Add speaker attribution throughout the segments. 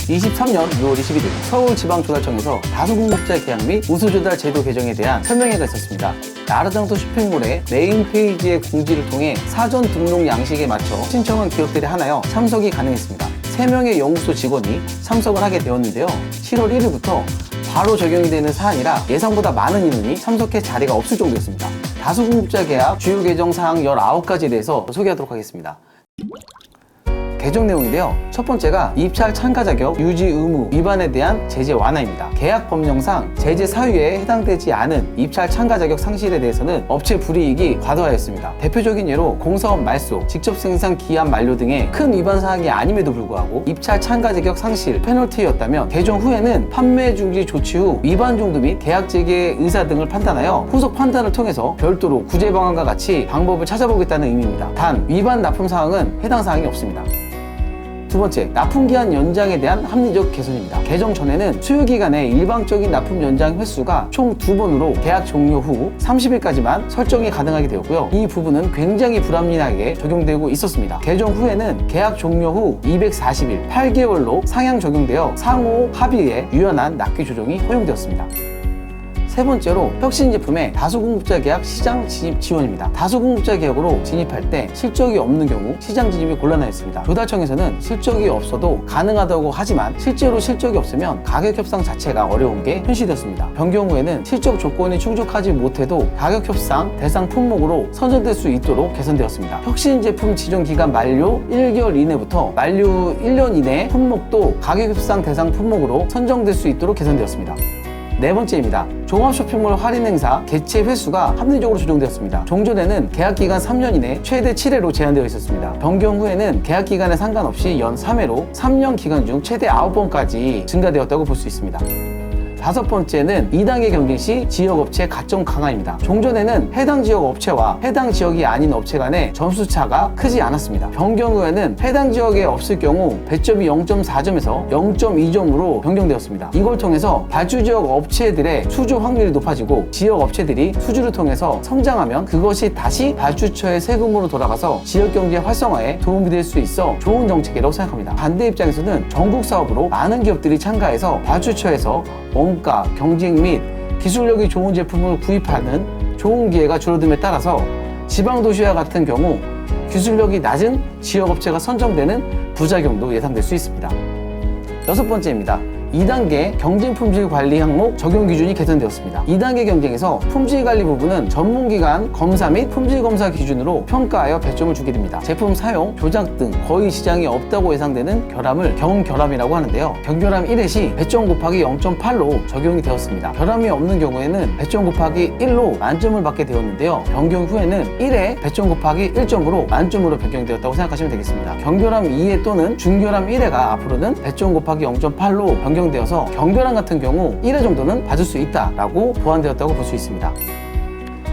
Speaker 1: 2023년 6월 21일 서울지방조달청에서 다수공급자 계약 및 우수조달 제도 개정에 대한 설명회가 있었습니다. 나르장터 쇼핑몰의 메인 페이지의 공지를 통해 사전 등록 양식에 맞춰 신청한 기업들이 하나여 참석이 가능했습니다. 3명의 연구소 직원이 참석을 하게 되었는데요. 7월 1일부터 바로 적용이 되는 사안이라 예상보다 많은 인원이 참석해 자리가 없을 정도였습니다. 다수공급자 계약 주요 개정 사항 19가지에 대해서 소개하도록 하겠습니다. 개정 내용인데요. 첫 번째가 입찰 참가 자격 유지 의무 위반에 대한 제재 완화입니다. 계약 법령상 제재 사유에 해당되지 않은 입찰 참가 자격 상실에 대해서는 업체 불이익이 과도하였습니다. 대표적인 예로 공사업 말소, 직접 생산 기한 만료 등의 큰 위반 사항이 아님에도 불구하고 입찰 참가 자격 상실 페널티였다면 개정 후에는 판매 중지 조치 후 위반 정도 및 계약 재개 의사 등을 판단하여 후속 판단을 통해서 별도로 구제 방안과 같이 방법을 찾아보겠다는 의미입니다. 단 위반 납품 사항은 해당 사항이 없습니다. 두 번째, 납품기한 연장에 대한 합리적 개선입니다. 개정 전에는 수요기간의 일방적인 납품 연장 횟수가 총 2번으로 계약 종료 후 30일까지만 설정이 가능하게 되었고요. 이 부분은 굉장히 불합리하게 적용되고 있었습니다. 개정 후에는 계약 종료 후 240일, 8개월로 상향 적용되어 상호 합의에 유연한 납기 조정이 허용되었습니다. 세 번째로 혁신 제품의 다수공급자 계약 시장 진입 지원입니다. 다수공급자 계약으로 진입할 때 실적이 없는 경우 시장 진입이 곤란하였습니다. 조달청에서는 실적이 없어도 가능하다고 하지만 실제로 실적이 없으면 가격 협상 자체가 어려운 게 현실이었습니다. 변경 후에는 실적 조건이 충족하지 못해도 가격 협상 대상 품목으로 선정될 수 있도록 개선되었습니다. 혁신 제품 지정 기간 만료 1개월 이내부터 만료 1년 이내 품목도 가격 협상 대상 품목으로 선정될 수 있도록 개선되었습니다. 네 번째입니다. 종합 쇼핑몰 할인 행사 개최 횟수가 합리적으로 조정되었습니다. 종전에는 계약 기간 3년 이내 최대 7회로 제한되어 있었습니다. 변경 후에는 계약 기간에 상관없이 연 3회로 3년 기간 중 최대 9번까지 증가되었다고 볼 수 있습니다. 다섯 번째는 2단계 경쟁 시 지역업체 가점 강화입니다. 종전에는 해당 지역 업체와 해당 지역이 아닌 업체 간의 점수 차가 크지 않았습니다. 변경 후에는 해당 지역에 없을 경우 배점이 0.4점에서 0.2점으로 변경되었습니다. 이걸 통해서 발주 지역 업체들의 수주 확률이 높아지고 지역 업체들이 수주를 통해서 성장하면 그것이 다시 발주처의 세금으로 돌아가서 지역 경제 활성화에 도움이 될 수 있어 좋은 정책이라고 생각합니다. 반대 입장에서는 전국 사업으로 많은 기업들이 참가해서 발주처에서 원가, 경쟁 및 기술력이 좋은 제품을 구입하는 좋은 기회가 줄어듦에 따라서 지방도시와 같은 경우 기술력이 낮은 지역업체가 선정되는 부작용도 예상될 수 있습니다. 여섯 번째입니다. 2단계 경쟁 품질 관리 항목 적용 기준이 개선되었습니다. 2단계 경쟁에서 품질 관리 부분은 전문기관 검사 및 품질 검사 기준으로 평가하여 배점을 주게 됩니다. 제품 사용, 조작 등 거의 지장이 없다고 예상되는 결함을 경결함이라고 하는데요. 경결함 1회 시 배점 곱하기 0.8로 적용이 되었습니다. 결함이 없는 경우에는 배점 곱하기 1로 만점을 받게 되었는데요. 변경 후에는 1회 배점 곱하기 1점으로 만점으로 변경되었다고 생각하시면 되겠습니다. 경결함 2회 또는 중결함 1회가 앞으로는 배점 곱하기 0.8로 변경되어서 경결함 같은 경우 1회 정도는 받을 수 있다라고 보완되었다고 볼 수 있습니다.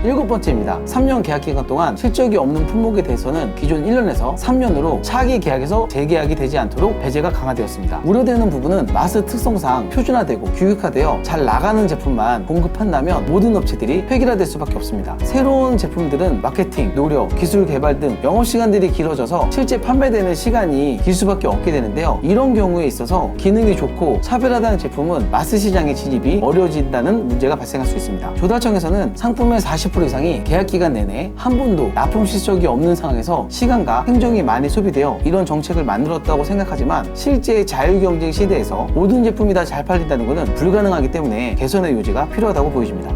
Speaker 1: 일곱 번째입니다. 3년 계약 기간 동안 실적이 없는 품목에 대해서는 기존 1년에서 3년으로 차기 계약에서 재계약이 되지 않도록 배제가 강화되었습니다. 우려되는 부분은 마스 특성상 표준화되고 규격화되어 잘 나가는 제품만 공급한다면 모든 업체들이 획일화될 수밖에 없습니다. 새로운 제품들은 마케팅, 노력, 기술 개발 등 영업시간들이 길어져서 실제 판매되는 시간이 길 수밖에 없게 되는데요. 이런 경우에 있어서 기능이 좋고 차별화된 제품은 마스 시장의 진입이 어려워진다는 문제가 발생할 수 있습니다. 조달청에서는 상품의 40% 이상이 계약기간 내내 한 번도 납품 실적이 없는 상황에서 시간과 행정이 많이 소비되어 이런 정책을 만들었다고 생각하지만 실제 자유경쟁 시대에서 모든 제품이 다 잘 팔린다는 것은 불가능하기 때문에 개선의 요지가 필요하다고 보여집니다.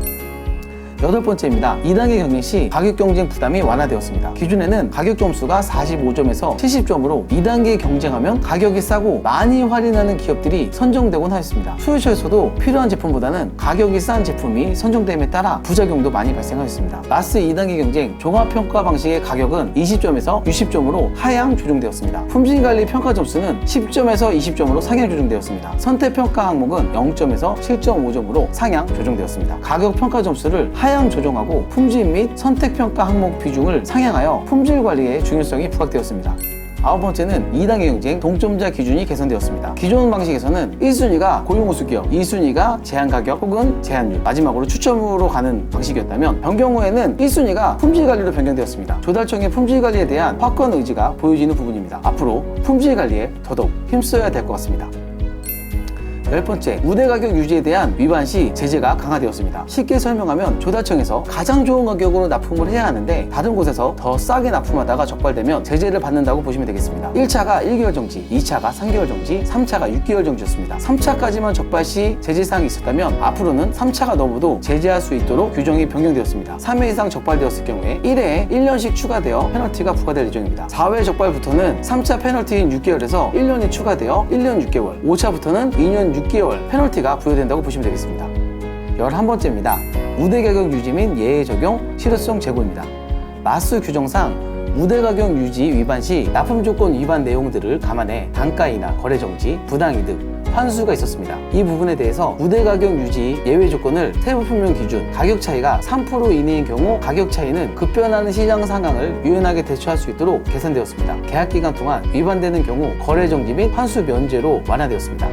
Speaker 1: 여덟 번째입니다. 2단계 경쟁 시 가격 경쟁 부담이 완화되었습니다. 기존에는 가격 점수가 45점에서 70점으로 2단계 경쟁하면 가격이 싸고 많이 할인하는 기업들이 선정되곤 하였습니다. 수요처에서도 필요한 제품보다는 가격이 싼 제품이 선정됨에 따라 부작용도 많이 발생하였습니다. 마스 2단계 경쟁 종합평가 방식의 가격은 20점에서 60점으로 하향 조정되었습니다. 품질관리 평가 점수는 10점에서 20점으로 상향 조정되었습니다. 선택평가 항목은 0점에서 7.5점으로 상향 조정되었습니다. 가격 평가 점수를 하향 조정하고 품질 및 선택평가 항목 비중을 상향하여 품질 관리의 중요성이 부각되었습니다. 아홉 번째는 2단계 경쟁 동점자 기준이 개선되었습니다. 기존 방식에서는 1순위가 고용우수 기업, 2순위가 제한가격 혹은 제한율, 마지막으로 추첨으로 가는 방식이었다면 변경 후에는 1순위가 품질관리로 변경되었습니다. 조달청의 품질관리에 대한 확고한 의지가 보여지는 부분입니다. 앞으로 품질관리에 더더욱 힘써야 될 것 같습니다. 10번째, 우대 가격 유지에 대한 위반 시 제재가 강화되었습니다. 쉽게 설명하면 조달청에서 가장 좋은 가격으로 납품을 해야 하는데 다른 곳에서 더 싸게 납품하다가 적발되면 제재를 받는다고 보시면 되겠습니다. 1차가 1개월 정지, 2차가 3개월 정지, 3차가 6개월 정지였습니다. 3차까지만 적발 시 제재사항이 있었다면 앞으로는 3차가 넘어도 제재할 수 있도록 규정이 변경되었습니다. 3회 이상 적발되었을 경우에 1회에 1년씩 추가되어 페널티가 부과될 예정입니다. 4회 적발부터는 3차 페널티인 6개월에서 1년이 추가되어 1년 6개월, 5차부터는 2년 6개월 페널티가 부여된다고 보시면 되겠습니다. 11번째입니다. 우대 가격 유지 및 예외 적용 실효성 제고입니다. 마스 규정상 우대 가격 유지 위반 시 납품 조건 위반 내용들을 감안해 단가 인하, 거래 정지, 부당이득, 환수가 있었습니다. 이 부분에 대해서 우대 가격 유지 예외 조건을 세부 표명 기준, 가격 차이가 3% 이내인 경우 가격 차이는 급변하는 시장 상황을 유연하게 대처할 수 있도록 개선되었습니다. 계약 기간 동안 위반되는 경우 거래 정지 및 환수 면제로 완화되었습니다.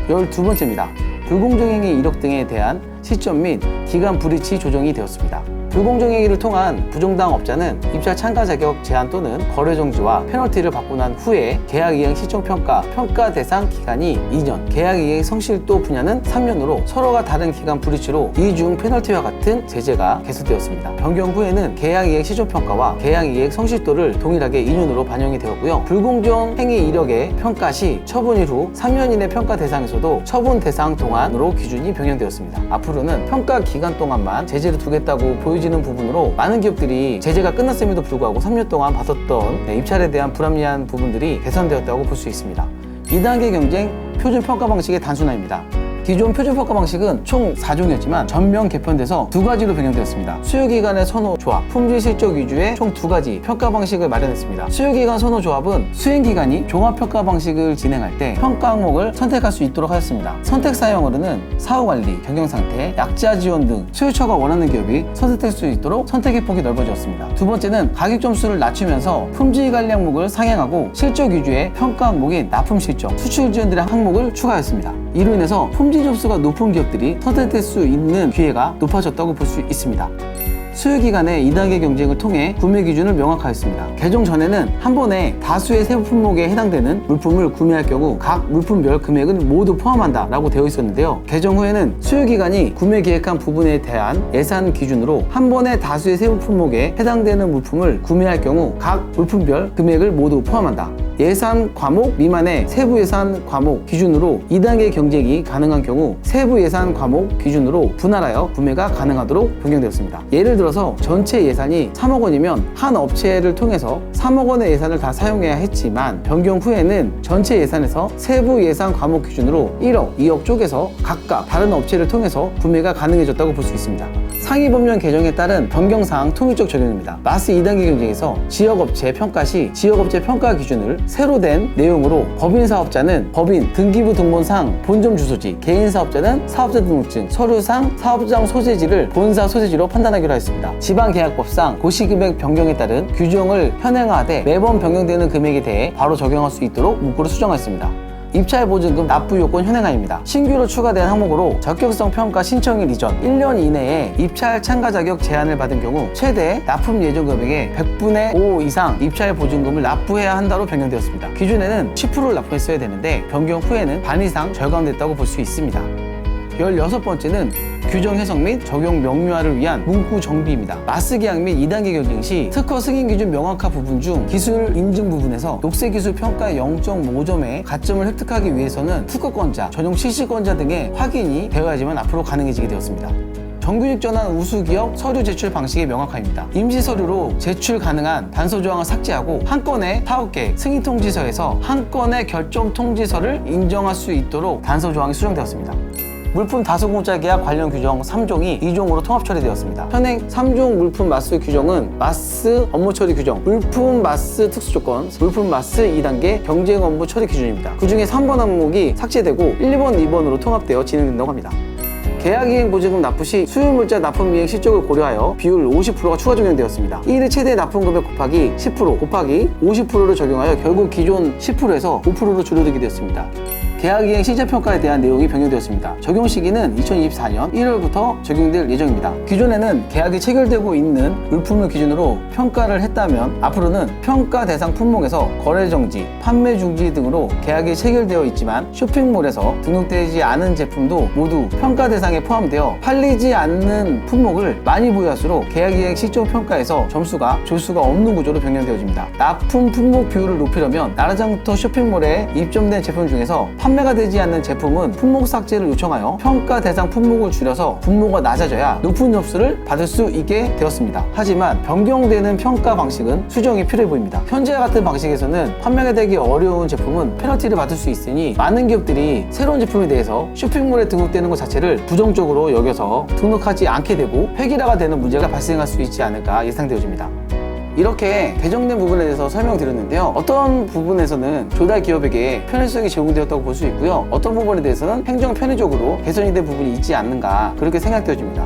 Speaker 1: 12번째입니다. 불공정행위 이력 등에 대한 시점 및 기간 불이치 조정이 되었습니다. 불공정행위를 통한 부정당 업자는 입찰 참가 자격 제한 또는 거래 정지와 페널티를 받고 난 후에 계약 이행 시점 평가, 평가 대상 기간이 2년, 계약 이행 성실도 분야는 3년으로 서로가 다른 기간 불이치로 이중 페널티와 같은 제재가 개선되었습니다. 변경 후에는 계약 이행 시점 평가와 계약 이행 성실도를 동일하게 2년으로 반영이 되었고요. 불공정 행위 이력의 평가 시 처분 이후 3년 이내 평가 대상에서도 처분 대상 동안으로 기준이 변경되었습니다. 앞으로는 평가 기간 동안만 제재를 두겠다고 보여지는 부분으로 많은 기업들이 제재가 끝났음에도 불구하고 3년 동안 받았던 입찰에 대한 불합리한 부분들이 개선되었다고 볼 수 있습니다. 2단계 경쟁 표준 평가 방식의 단순화입니다. 기존 표준 평가 방식은 총 4종이었지만 전면 개편돼서 2가지로 변경되었습니다. 수요기간의 선호 조합, 품질 실적 위주의 총 2가지 평가 방식을 마련했습니다. 수요기간 선호 조합은 수행기간이 종합평가 방식을 진행할 때 평가 항목을 선택할 수 있도록 하였습니다. 선택 사항으로는 사후관리, 경영상태, 약자 지원 등 수요처가 원하는 기업이 선택할 수 있도록 선택의 폭이 넓어졌습니다. 두 번째는 가격 점수를 낮추면서 품질 관리 항목을 상향하고 실적 위주의 평가 항목인 납품 실적, 수출 지원들의 항목을 추가했습니다. 이로 인해서 품질 점수가 높은 기업들이 선택될 수 있는 기회가 높아졌다고 볼 수 있습니다. 수요기간의 2단계 경쟁을 통해 구매 기준을 명확화했습니다. 개정 전에는 한 번에 다수의 세부 품목에 해당되는 물품을 구매할 경우 각 물품별 금액은 모두 포함한다 라고 되어 있었는데요. 개정 후에는 수요기간이 구매 계획한 부분에 대한 예산 기준으로 한 번에 다수의 세부 품목에 해당되는 물품을 구매할 경우 각 물품별 금액을 모두 포함한다. 예산 과목 미만의 세부 예산 과목 기준으로 2단계 경쟁이 가능한 경우 세부 예산 과목 기준으로 분할하여 구매가 가능하도록 변경되었습니다. 예를 들어서 전체 예산이 3억 원이면 한 업체를 통해서 3억 원의 예산을 다 사용해야 했지만 변경 후에는 전체 예산에서 세부 예산 과목 기준으로 1억, 2억 쪼개서 각각 다른 업체를 통해서 구매가 가능해졌다고 볼 수 있습니다. 상위법령 개정에 따른 변경사항 통일적 적용입니다. 마스 2단계 경쟁에서 지역업체 평가 시 지역업체 평가 기준을 새로 된 내용으로 법인사업자는 법인 등기부 등본상 본점 주소지, 개인사업자는 사업자 등록증, 서류상 사업장 소재지를 본사 소재지로 판단하기로 했습니다. 지방계약법상 고시금액 변경에 따른 규정을 현행화하되 매번 변경되는 금액에 대해 바로 적용할 수 있도록 문구를 수정하였습니다. 입찰 보증금 납부 요건 현행화입니다. 신규로 추가된 항목으로 적격성 평가 신청일 이전 1년 이내에 입찰 참가 자격 제한을 받은 경우 최대 납품 예정 금액의 100분의 5 이상 입찰 보증금을 납부해야 한다로 변경되었습니다. 기존에는 10%를 납부했어야 되는데 변경 후에는 반 이상 절감됐다고 볼 수 있습니다. 16번째는 규정 해석 및 적용 명료화를 위한 문구 정비입니다. 마스 계약 및 2단계 경쟁 시 특허 승인 기준 명확화 부분 중 기술 인증 부분에서 녹색 기술 평가 0.5점의 가점을 획득하기 위해서는 특허권자, 전용 실시권자 등의 확인이 되어야지만 앞으로 가능해지게 되었습니다. 정규직 전환 우수기업 서류 제출 방식의 명확화입니다. 임시 서류로 제출 가능한 단서 조항을 삭제하고 한 건의 사업계획 승인 통지서에서 한 건의 결정 통지서를 인정할 수 있도록 단서 조항이 수정되었습니다. 물품 다수공짜 계약 관련 규정 3종이 2종으로 통합 처리되었습니다. 현행 3종 물품 마스 규정은 마스 업무 처리 규정, 물품 마스 특수조건, 물품 마스 2단계 경쟁 업무 처리 기준입니다. 그 중에 3번 항목이 삭제되고 1번, 2번으로 통합되어 진행된다고 합니다. 계약이행 보증금 납부 시 수요물자 납품이행 실적을 고려하여 비율 50%가 추가 적용되었습니다. 1회 최대 납품금액 곱하기 10% 곱하기 50%를 적용하여 결국 기존 10%에서 5%로 줄어들게 되었습니다. 계약이행 시제평가에 대한 내용이 변경되었습니다. 적용 시기는 2024년 1월부터 적용될 예정입니다. 기존에는 계약이 체결되고 있는 물품을 기준으로 평가를 했다면 앞으로는 평가 대상 품목에서 거래 정지, 판매 중지 등으로 계약이 체결되어 있지만 쇼핑몰에서 등록되지 않은 제품도 모두 평가 대상에 포함되어 팔리지 않는 품목을 많이 보유할수록 계약이행 시점 평가에서 점수가 줄 수가 없는 구조로 변경되어집니다. 납품 품목 비율을 높이려면 나라장터 쇼핑몰에 입점된 제품 중에서 판매가 되지 않는 제품은 품목 삭제를 요청하여 평가 대상 품목을 줄여서 분모가 낮아져야 높은 점수를 받을 수 있게 되었습니다. 하지만 변경되는 평가 방식은 수정이 필요해 보입니다. 현재와 같은 방식에서는 판매가 되기 어려운 제품은 페널티를 받을 수 있으니 많은 기업들이 새로운 제품에 대해서 쇼핑몰에 등록되는 것 자체를 부정적으로 여겨서 등록하지 않게 되고 획일화가 되는 문제가 발생할 수 있지 않을까 예상되어집니다. 이렇게 개정된 부분에 대해서 설명드렸는데요. 어떤 부분에서는 조달 기업에게 편의성이 제공되었다고 볼 수 있고요. 어떤 부분에 대해서는 행정 편의적으로 개선이 된 부분이 있지 않는가 그렇게 생각되어집니다.